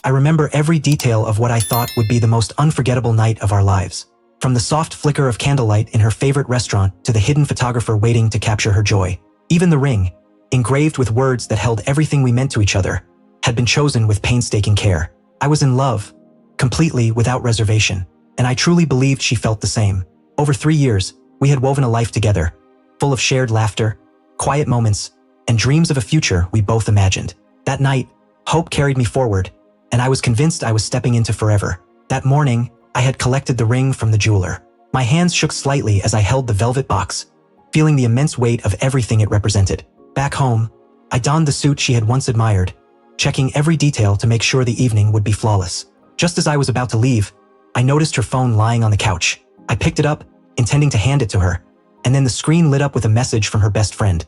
I remember every detail of what I thought would be the most unforgettable night of our lives. From the soft flicker of candlelight in her favorite restaurant to the hidden photographer waiting to capture her joy. Even the ring, engraved with words that held everything we meant to each other, had been chosen with painstaking care. I was in love, completely without reservation, and I truly believed she felt the same. Over 3 years, we had woven a life together, full of shared laughter, quiet moments, and dreams of a future we both imagined. That night, hope carried me forward, and I was convinced I was stepping into forever. That morning, I had collected the ring from the jeweler. My hands shook slightly as I held the velvet box, feeling the immense weight of everything it represented. Back home, I donned the suit she had once admired, checking every detail to make sure the evening would be flawless. Just as I was about to leave, I noticed her phone lying on the couch. I picked it up, intending to hand it to her, and then the screen lit up with a message from her best friend.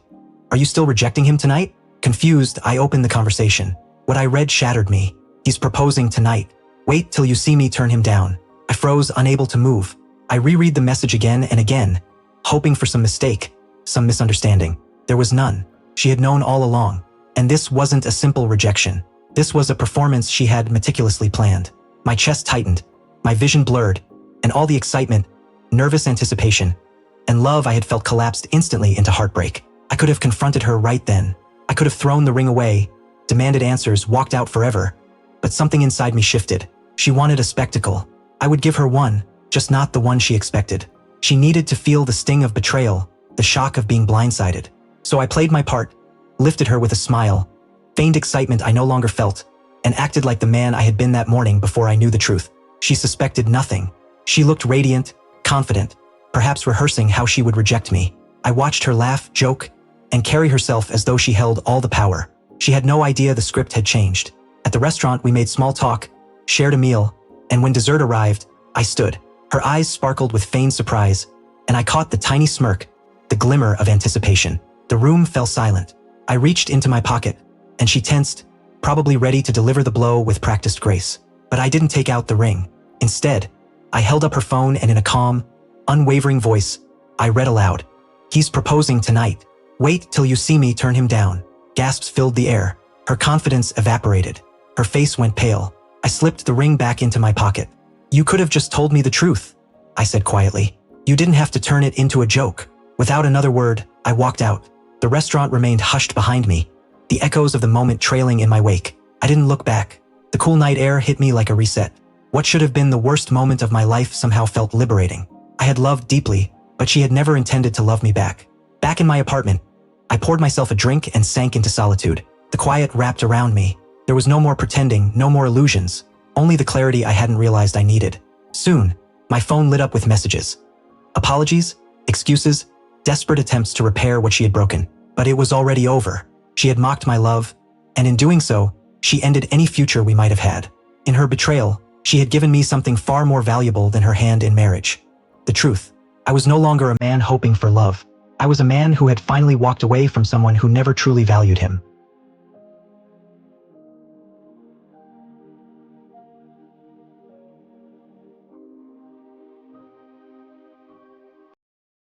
"Are you still rejecting him tonight?" Confused, I opened the conversation. What I read shattered me. "He's proposing tonight. Wait till you see me turn him down." I froze, unable to move. I reread the message again and again, hoping for some mistake, some misunderstanding. There was none. She had known all along. And this wasn't a simple rejection. This was a performance she had meticulously planned. My chest tightened, my vision blurred, and all the excitement, nervous anticipation, and love I had felt collapsed instantly into heartbreak. I could have confronted her right then. I could have thrown the ring away, demanded answers, walked out forever. But something inside me shifted. She wanted a spectacle. I would give her one, just not the one she expected. She needed to feel the sting of betrayal, the shock of being blindsided. So I played my part, lifted her with a smile, feigned excitement I no longer felt, and acted like the man I had been that morning before I knew the truth. She suspected nothing. She looked radiant, confident, perhaps rehearsing how she would reject me. I watched her laugh, joke, and carry herself as though she held all the power. She had no idea the script had changed. At the restaurant, we made small talk, shared a meal, and when dessert arrived, I stood. Her eyes sparkled with feigned surprise, and I caught the tiny smirk, the glimmer of anticipation. The room fell silent. I reached into my pocket, and she tensed, probably ready to deliver the blow with practiced grace. But I didn't take out the ring. Instead, I held up her phone and in a calm, unwavering voice, I read aloud, "He's proposing tonight. Wait till you see me turn him down." Gasps filled the air. Her confidence evaporated. Her face went pale. I slipped the ring back into my pocket. "You could have just told me the truth," I said quietly. "You didn't have to turn it into a joke." Without another word, I walked out. The restaurant remained hushed behind me, the echoes of the moment trailing in my wake. I didn't look back. The cool night air hit me like a reset. What should have been the worst moment of my life somehow felt liberating. I had loved deeply, but she had never intended to love me back. Back in my apartment, I poured myself a drink and sank into solitude. The quiet wrapped around me. There was no more pretending, no more illusions, only the clarity I hadn't realized I needed. Soon, my phone lit up with messages. Apologies, excuses, desperate attempts to repair what she had broken. But it was already over. She had mocked my love, and in doing so, she ended any future we might have had. In her betrayal, she had given me something far more valuable than her hand in marriage. The truth. I was no longer a man hoping for love. I was a man who had finally walked away from someone who never truly valued him.